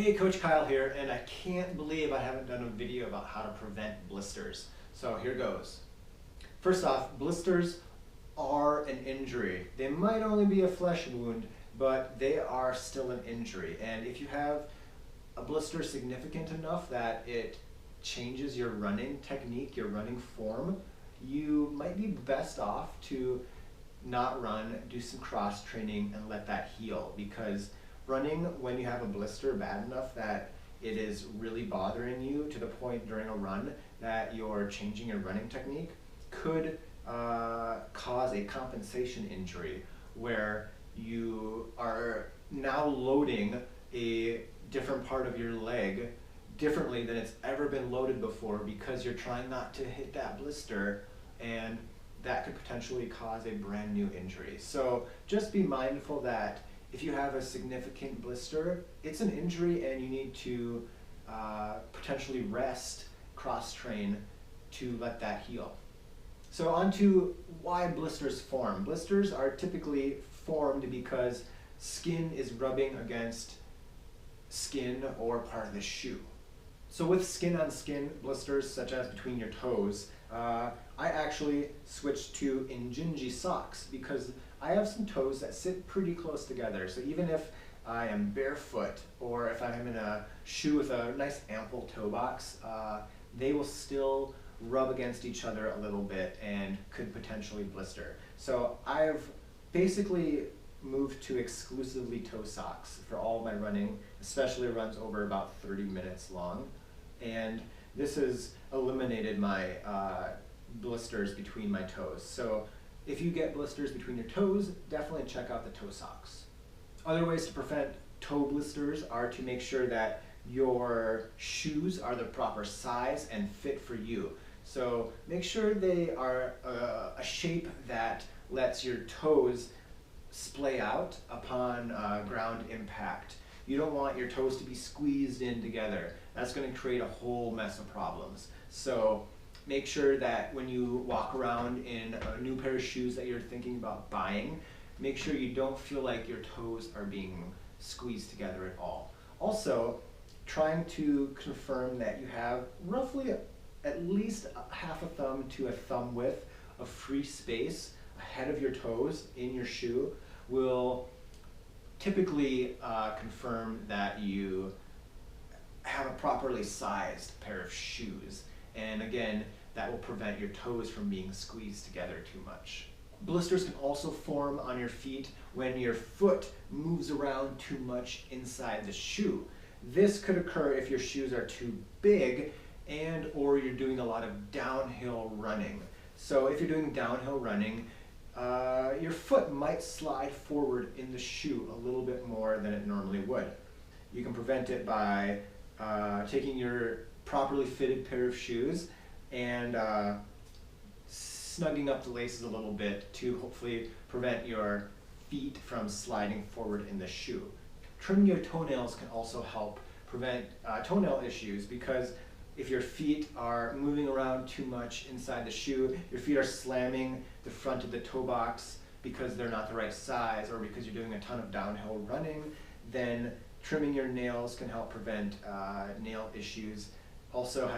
Hey, Coach Kyle here, and I can't believe I haven't done a video about how to prevent blisters. So here goes. First off, blisters are an injury. They might only be a flesh wound, but they are still an injury. And if you have a blister significant enough that it changes your running technique, your running form, you might be best off to not run, do some cross training, and let that heal, because running when you have a blister bad enough that it is really bothering you to the point during a run that you're changing your running technique could cause a compensation injury where you are now loading a different part of your leg differently than it's ever been loaded before because you're trying not to hit that blister, and that could potentially cause a brand new injury. So just be mindful that if you have a significant blister, it's an injury and you need to potentially rest, cross-train to let that heal. So on to why blisters form. Blisters are typically formed because skin is rubbing against skin or part of the shoe. So with skin-on-skin blisters, such as between your toes, I actually switched to Injinji socks because I have some toes that sit pretty close together. So even if I am barefoot or if I'm in a shoe with a nice ample toe box, they will still rub against each other a little bit and could potentially blister. So I've basically moved to exclusively toe socks for all of my running, especially runs over about 30 minutes long. And this has eliminated my blisters between my toes. So if you get blisters between your toes, definitely check out the toe socks. Other ways to prevent toe blisters are to make sure that your shoes are the proper size and fit for you. So make sure they are a shape that lets your toes splay out upon ground impact. You don't want your toes to be squeezed in together. That's going to create a whole mess of problems. So make sure that when you walk around in a new pair of shoes that you're thinking about buying, make sure you don't feel like your toes are being squeezed together at all. Also, trying to confirm that you have roughly at least half a thumb to a thumb width of free space ahead of your toes in your shoe will typically confirm that you have a properly sized pair of shoes. And again, that will prevent your toes from being squeezed together too much. Blisters can also form on your feet when your foot moves around too much inside the shoe. This could occur if your shoes are too big and or you're doing a lot of downhill running. So if you're doing downhill running, your foot might slide forward in the shoe a little bit more than it normally would. You can prevent it by taking your properly fitted pair of shoes and snugging up the laces a little bit to hopefully prevent your feet from sliding forward in the shoe. Trimming your toenails can also help prevent toenail issues, because if your feet are moving around too much inside the shoe, your feet are slamming the front of the toe box because they're not the right size or because you're doing a ton of downhill running, then trimming your nails can help prevent nail issues. Also,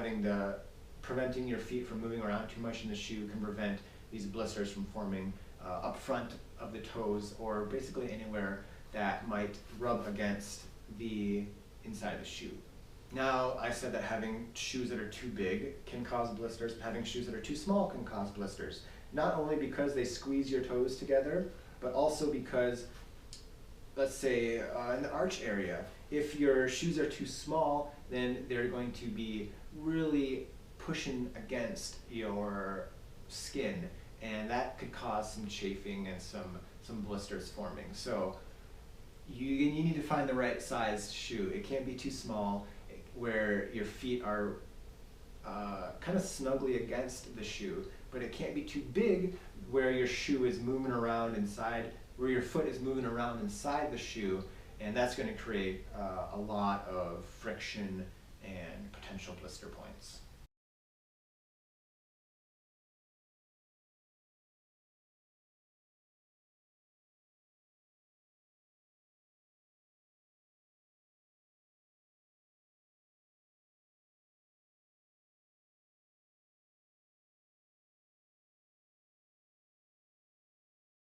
preventing your feet from moving around too much in the shoe can prevent these blisters from forming up front of the toes or basically anywhere that might rub against the inside of the shoe. Now, I said that having shoes that are too big can cause blisters, but having shoes that are too small can cause blisters. Not only because they squeeze your toes together, but also because, let's say in the arch area, if your shoes are too small, then they're going to be really pushing against your skin, and that could cause some chafing and some blisters forming. So you need to find the right size shoe. It can't be too small where your feet are kind of snugly against the shoe, but it can't be too big where your shoe is moving around inside, where your foot is moving around inside the shoe, and that's going to create a lot of friction and potential blister points.